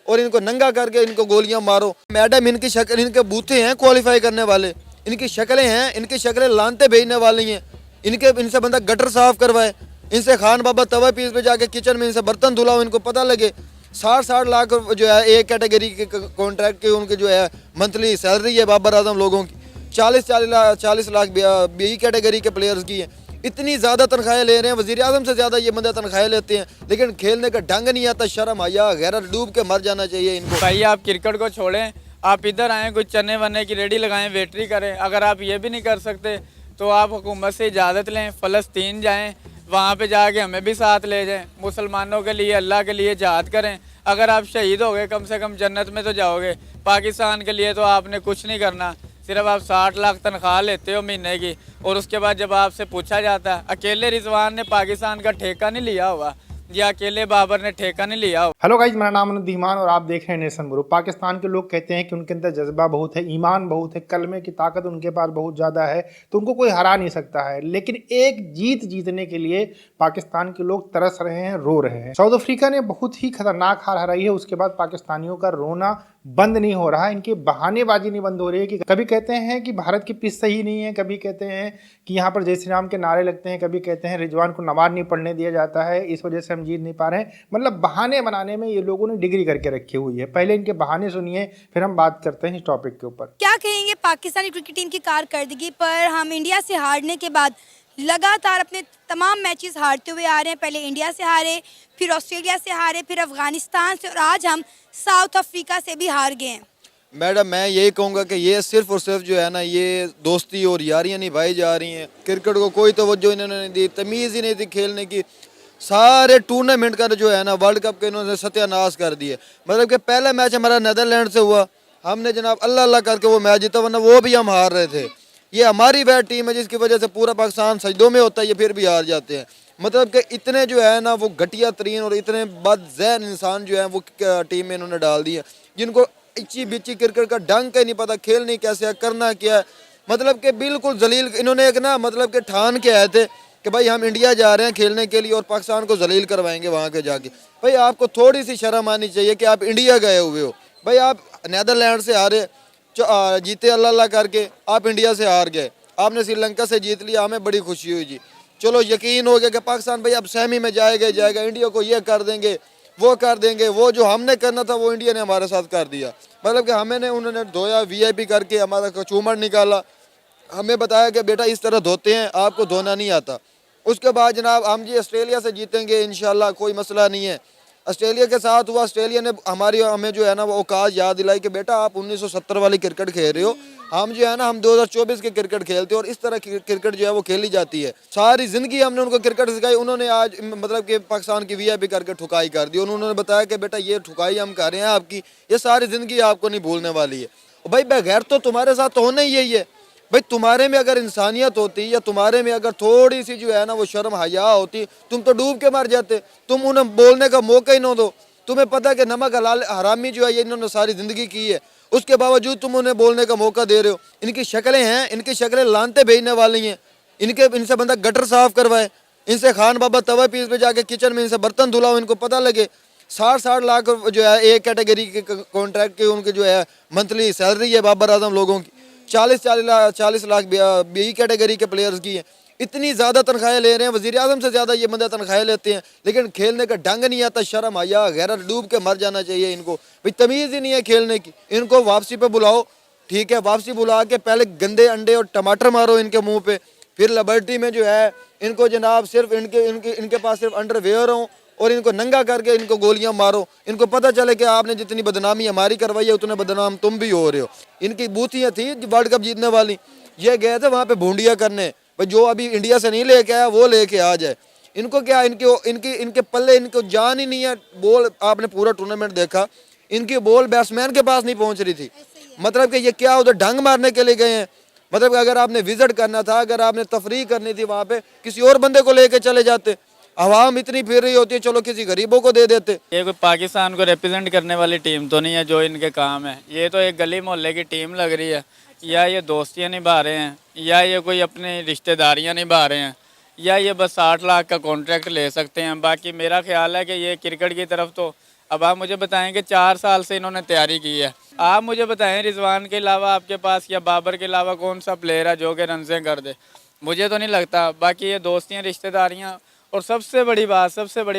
और इनको नंगा करके इनको गोलियां मारो। मैडम इनकी शक्ल, इनके बूथे हैं क्वालिफाई करने वाले, इनकी शक्लें हैं, इनकी शक्लें लानते भेजने वाली हैं। इनसे बंदा गटर साफ करवाए, इनसे खान बाबा तवा पीस पे जाके किचन में इनसे बर्तन धुलाओ, इनको पता लगे। 60-60 लाख जो है एक कैटेगरी के कॉन्ट्रैक्ट के उनके जो है मंथली सैलरी है बाबर आजम लोगों की। 40 लाख बी कैटेगरी के प्लेयर्स की है। इतनी ज़्यादा तनख्वाहें ले रहे हैं, वज़ीर आज़म से ज़्यादा ये बंदे तनख्वाहें लेते हैं, लेकिन खेलने का ढंग नहीं आता। शर्म आया, गैरत, डूब के मर जाना चाहिए इनको। भाई आप क्रिकेट को छोड़ें, आप इधर आएँ, कुछ चने वने की रेडी लगाएं, वेटरी करें। अगर आप ये भी नहीं कर सकते तो आप हुकूमत से इजाज़त लें, फ़लस्तीन जाएँ, वहाँ पे जाके हमें भी साथ ले जाएं। मुसलमानों के लिए, अल्लाह के लिए जिहाद करें। अगर आप शहीद हो गए, कम से कम जन्नत में तो जाओगे। पाकिस्तान के लिए तो आपने कुछ नहीं करना, सिर्फ आप 60 लाख तनख्वाह लेते हो महीने की, और उसके बाद जब आपसे पूछा जाता है, अकेले रिजवान ने पाकिस्तान का ठेका नहीं लिया हुआ, या अकेले बाबर ने ठेका नहीं लिया। हेलो गाइज, मेरा नाम अनुदीमान और आप देख रहे हैं नेशन ब्रो। पाकिस्तान के लोग कहते हैं कि उनके अंदर जज्बा बहुत है, ईमान बहुत है, कलमे की ताकत उनके पास बहुत ज़्यादा है, तो उनको कोई हरा नहीं सकता है। लेकिन एक जीतने के लिए पाकिस्तान के लोग तरस रहे हैं, रो रहे हैं। साउथ अफ्रीका ने बहुत ही खतरनाक हार हराई है, उसके बाद पाकिस्तानियों का रोना बंद नहीं हो रहा, इनकी बहानेबाजी नहीं बंद हो रही है। कि कभी कहते हैं कि भारत की पिच सही नहीं है, कभी कहते हैं कि यहाँ पर जय श्री राम के नारे लगते हैं, कभी कहते हैं रिजवान को नमाज नहीं पढ़ने दिया जाता है, इस वजह से हम जीत नहीं पा रहे हैं। मतलब बहाने बनाने में ये लोगों ने डिग्री करके रखी हुई है। पहले इनके बहाने सुनिए, फिर हम बात करते हैं इस टॉपिक के ऊपर। क्या कहेंगे पाकिस्तानी क्रिकेट टीम की कारकर्दगी पर? हम इंडिया से हारने के बाद लगातार अपने तमाम मैचेस हारते हुए आ रहे हैं। पहले इंडिया से हारे, फिर ऑस्ट्रेलिया से हारे, फिर अफगानिस्तान से, और आज हम साउथ अफ्रीका से भी हार गए हैं। मैडम मैं यही कहूँगा कि ये सिर्फ और सिर्फ जो है ना, ये दोस्ती और यारियाँ निभाई जा रही हैं। क्रिकेट को कोई तवज्जो इन्होंने नहीं दी, तमीज़ ही नहीं थी खेलने की। सारे टूर्नामेंट का जो है ना, वर्ल्ड कप के इन्होंने सत्यानाश कर दिए। मतलब कि पहला मैच हमारा नीदरलैंड से हुआ, हमने जनाब अल्लाह अल्लाह करके वो मैच जीता, वरना वो भी हम हार रहे थे। ये हमारी वह टीम है जिसकी वजह से पूरा पाकिस्तान सजदों में होता है, ये फिर भी हार जाते हैं। मतलब कि इतने जो है ना वो घटिया तरीन और इतने बदज़हन इंसान जो है वो टीम में इन्होंने डाल दिए, जिनको इच्ची बिच्ची क्रिकेट का ढंग का ही नहीं पता, खेलनी कैसे है, करना क्या है। मतलब कि बिल्कुल जलील इन्होंने एक ना, मतलब कि ठान के आए थे कि भाई हम इंडिया जा रहे हैं खेलने के लिए और पाकिस्तान को जलील करवाएंगे वहाँ के जाके। भाई आपको थोड़ी सी शर्म आनी चाहिए कि आप इंडिया गए हुए हो। भाई आप नीदरलैंड से हारे, जीते अल्लाह अल्लाह करके, आप इंडिया से हार गए, आपने श्रीलंका से जीत लिया, हमें बड़ी खुशी हुई जी। चलो यकीन हो गया कि पाकिस्तान भाई अब सेमी में जाएगा, इंडिया को ये कर देंगे, वो कर देंगे। वो जो हमने करना था वो इंडिया ने हमारे साथ कर दिया। मतलब कि हमें उन्होंने धोया, वीआईपी करके हमारा कचूमर निकाला, हमें बताया कि बेटा इस तरह धोते हैं, आपको धोना नहीं आता। उसके बाद जनाब हम जी ऑस्ट्रेलिया से जीतेंगे इंशाल्लाह, कोई मसला नहीं है। ऑस्ट्रेलिया के साथ हुआ, ऑस्ट्रेलिया ने हमें जो है ना वो औकात याद दिलाई कि बेटा आप 1970 वाली क्रिकेट खेल रहे हो, हम जो है ना हम 2024 की क्रिकेट खेलते हैं, और इस तरह की क्रिकेट जो है वो खेली जाती है। सारी ज़िंदगी हमने उनको क्रिकेट सिखाई, उन्होंने आज मतलब कि पाकिस्तान की वीआईपी करके ठुकाई कर दी। उन्होंने बताया कि बेटा ये ठुकाई हम कर रहे हैं आपकी, ये सारी ज़िंदगी आपको नहीं भूलने वाली है। भाई बगैर तो तुम्हारे साथ तो होना ही यही है। भाई तुम्हारे में अगर इंसानियत होती, या तुम्हारे में अगर थोड़ी सी जो है ना वो शर्म हया होती, तुम तो डूब के मर जाते। तुम उन्हें बोलने का मौका ही न दो। तुम्हें पता है कि नमक हलाल हरामी जो है ये इन्होंने सारी ज़िंदगी की है, उसके बावजूद तुम उन्हें बोलने का मौका दे रहे हो। इनकी शक्लें हैं, इनकी शक्लें लानते भेजने वाली हैं। इनसे बंदा गटर साफ करवाए, इनसे खान बाबा तवा पीस पे जाके किचन में इनसे बर्तन धुलाओ, इनको पता लगे। 60-60 लाख जो है एक कैटेगरी के कॉन्ट्रैक्ट के उनके जो है मंथली सैलरी है बाबर आजम लोगों की। 40 लाख बी कैटेगरी के प्लेयर्स की है। इतनी ज़्यादा तनख्वाहें ले रहे हैं, वज़ीर आज़म से ज़्यादा ये बंदे तनख्वाहें लेते हैं, लेकिन खेलने का ढंग नहीं आता। शर्म आया, गैरत, डूब के मर जाना चाहिए इनको। भाई तमीज़ ही नहीं है खेलने की। इनको वापसी पे बुलाओ, ठीक है, वापसी बुला के पहले गंदे अंडे और टमाटर मारो इनके मुँह पे, फिर लिबर्टी में जो है इनको जनाब सिर्फ इनके पास सिर्फ अंडरवेयर हो और इनको नंगा करके इनको गोलियां मारो। इनको पता चले कि आपने जितनी बदनामी हमारी करवाई है उतने बदनाम तुम भी हो रहे हो। इनकी बूथियाँ थी वर्ल्ड कप जीतने वाली, ये गए थे वहाँ पे भूंडिया करने, भाई जो अभी इंडिया से नहीं लेके आया वो लेके आ जाए। इनको क्या, इनके पल्ले, इनको जान ही नहीं है। बॉल आपने पूरा टूर्नामेंट देखा, इनकी बॉल बैट्समैन के पास नहीं पहुँच रही थी। मतलब कि ये क्या उधर ढंग मारने के लिए गए हैं। मतलब अगर आपने विजिट करना था, अगर आपने तफरीह करनी थी वहाँ पे, किसी और बंदे को लेके चले जाते। आवाम इतनी फिर रही होती है, चलो किसी गरीबों को दे देते। ये कोई पाकिस्तान को रिप्रेजेंट करने वाली टीम तो नहीं है जो इनके काम है। ये तो एक गली मोहल्ले की टीम लग रही है। या ये दोस्तियाँ निभा रहे हैं, या ये कोई अपनी रिश्तेदारियाँ निभा रहे हैं, या ये बस 60 लाख का कॉन्ट्रैक्ट ले सकते हैं। बाकी मेरा ख्याल है कि ये क्रिकेट की तरफ तो अब आप मुझे बताएं कि 4 साल से इन्होंने तैयारी की है। आप मुझे बताएं रिजवान के अलावा आपके पास या बाबर के अलावा कौन सा प्लेयर है जो कि रनजें कर दे? मुझे तो नहीं लगता। बाकी ये दोस्तियाँ रिश्तेदारियाँ और सबसे बड़ी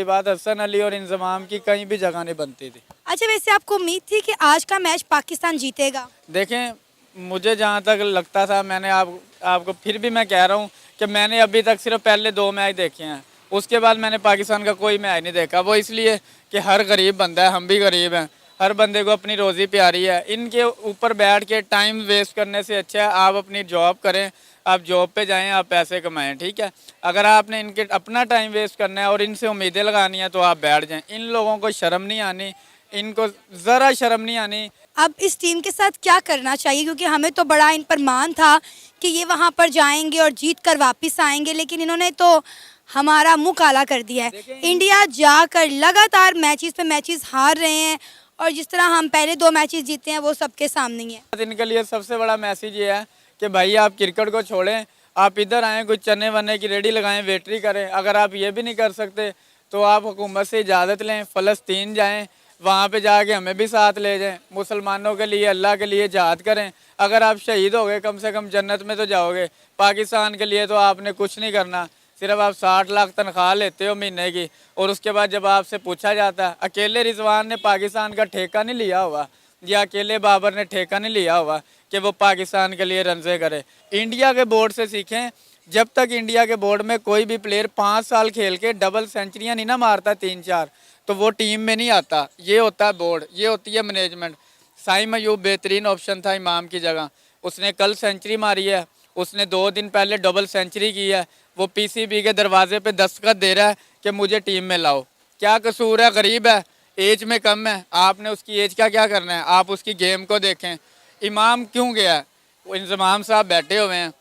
बात हसन अली और इंजमाम की कहीं भी जगह नहीं बनती थी। अच्छा, वैसे आपको उम्मीद थी कि आज का मैच पाकिस्तान जीतेगा? देखें, मुझे जहाँ तक लगता था, मैंने आपको फिर भी मैं कह रहा हूँ कि मैंने अभी तक सिर्फ पहले 2 मैच देखे हैं। उसके बाद मैंने पाकिस्तान का कोई मैच नहीं देखा। वो इसलिए कि हर गरीब बंदा है, हम भी गरीब हैं, हर बंदे को अपनी रोज़ी प्यारी है। इनके ऊपर बैठ के टाइम वेस्ट करने से अच्छा है आप अपनी जॉब करें, आप जॉब पे जाएं, आप पैसे कमाएं, ठीक है। अगर आपने इनके अपना टाइम वेस्ट करना है और इनसे उम्मीदें लगानी है तो आप बैठ जाएं। इन लोगों को शर्म नहीं आनी, इनको ज़रा शर्म नहीं आनी। अब इस टीम के साथ क्या करना चाहिए, क्योंकि हमें तो बड़ा इन पर मान था कि ये वहाँ पर जाएंगे और जीत कर वापस आएंगे, लेकिन इन्होंने तो हमारा मुंह काला कर दिया है। इंडिया जाकर लगातार मैचेस पे मैचेस हार रहे हैं और जिस तरह हम पहले 2 मैचेस जीते हैं वो सबके सामने ही है। इनके लिए सबसे बड़ा मैसेज ये है कि भाई आप क्रिकेट को छोड़ें, आप इधर आएँ, कुछ चने वने की रेडी लगाएं, वेटरी करें। अगर आप ये भी नहीं कर सकते तो आप हुकूमत से इजाज़त लें, फ़लस्तीन जाएं, वहाँ पे जाके हमें भी साथ ले जाएं। मुसलमानों के लिए, अल्लाह के लिए जिहाद करें। अगर आप शहीद हो गए, कम से कम जन्नत में तो जाओगे। पाकिस्तान के लिए तो आपने कुछ नहीं करना, सिर्फ आप 60 लाख तनख्वाह लेते हो महीने की, और उसके बाद जब आपसे पूछा जाता है, अकेले रिजवान ने पाकिस्तान का ठेका नहीं लिया हुआ या अकेले बाबर ने ठेका नहीं लिया हुआ कि वो पाकिस्तान के लिए रनजे करे। इंडिया के बोर्ड से सीखें। जब तक इंडिया के बोर्ड में कोई भी प्लेयर 5 साल खेल के डबल सेंचुरियाँ नहीं ना मारता 3-4, तो वो टीम में नहीं आता। ये होता है बोर्ड, ये होती है मैनेजमेंट। साइम अयूब बेहतरीन ऑप्शन था इमाम की जगह, उसने कल सेंचुरी मारी है, उसने 2 दिन पहले डबल सेंचुरी की है। वो पीसीबी के दरवाजे पे दस्तखत दे रहा है कि मुझे टीम में लाओ। क्या कसूर है? गरीब है, एज में कम है, आपने उसकी एज का क्या करना है? आप उसकी गेम को देखें। इमाम क्यों गया है? वो इंजमाम साहब बैठे हुए हैं,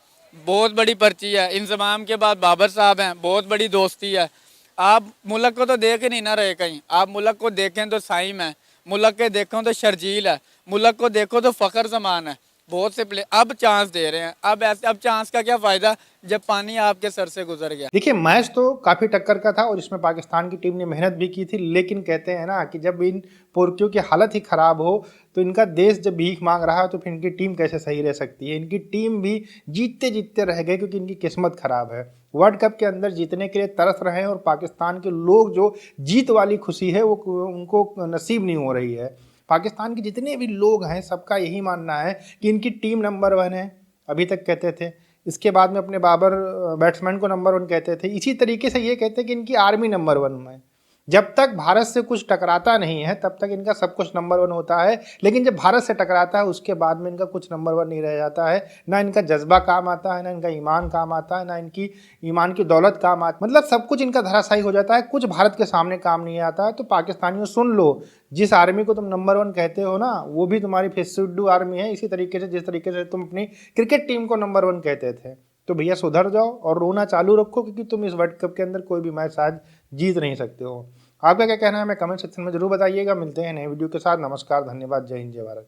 बहुत बड़ी पर्ची है। इंजमाम के बाद बाबर साहब हैं, बहुत बड़ी दोस्ती है। आप मुल्क को तो देख ही नहीं ना रहे कहीं। आप मुल्क को देखें तो साइम है, मुल्क के देखो तो शर्जील है, मुल्क को देखो तो फ़खर जमान है। बहुत से प्ले अब चांस दे रहे हैं। अब चांस का क्या फ़ायदा जब पानी आपके सर से गुजर गया। देखिए, मैच तो काफ़ी टक्कर का था और इसमें पाकिस्तान की टीम ने मेहनत भी की थी, लेकिन कहते हैं ना कि जब इन पोरकियों की हालत ही ख़राब हो तो इनका देश जब भीख मांग रहा है तो फिर इनकी टीम कैसे सही रह सकती है। इनकी टीम भी जीतते जीतते रह गए क्योंकि इनकी किस्मत ख़राब है। वर्ल्ड कप के अंदर जीतने के लिए तरस रहे हैं और पाकिस्तान के लोग जो जीत वाली खुशी है वो उनको नसीब नहीं हो रही है। पाकिस्तान के जितने भी लोग हैं सबका यही मानना है कि इनकी टीम नंबर 1 है, अभी तक कहते थे। इसके बाद में अपने बाबर बैट्समैन को नंबर 1 कहते थे। इसी तरीके से ये कहते हैं कि इनकी आर्मी नंबर 1 में। जब तक भारत से कुछ टकराता नहीं है तब तक इनका सब कुछ नंबर 1 होता है, लेकिन जब भारत से टकराता है उसके बाद में इनका कुछ नंबर 1 नहीं रह जाता है। ना इनका जज्बा काम आता है, ना इनका ईमान काम आता है, ना इनकी ईमान की दौलत काम आती, मतलब सब कुछ इनका धराशायी हो जाता है। कुछ भारत के सामने काम नहीं आता है। तो पाकिस्तानियों सुन लो, जिस आर्मी को तुम नंबर 1 कहते हो ना, वो भी तुम्हारी फिसुड्डू आर्मी है। इसी तरीके से जिस तरीके से तुम अपनी क्रिकेट टीम को नंबर 1 कहते थे, तो भैया सुधर जाओ और रोना चालू रखो, क्योंकि तुम इस वर्ल्ड कप के अंदर कोई भी मैच आज जीत नहीं सकते हो। आपका क्या कहना है हमें कमेंट सेक्शन में जरूर बताइएगा। मिलते हैं नए वीडियो के साथ। नमस्कार, धन्यवाद, जय हिंद, जय भारत।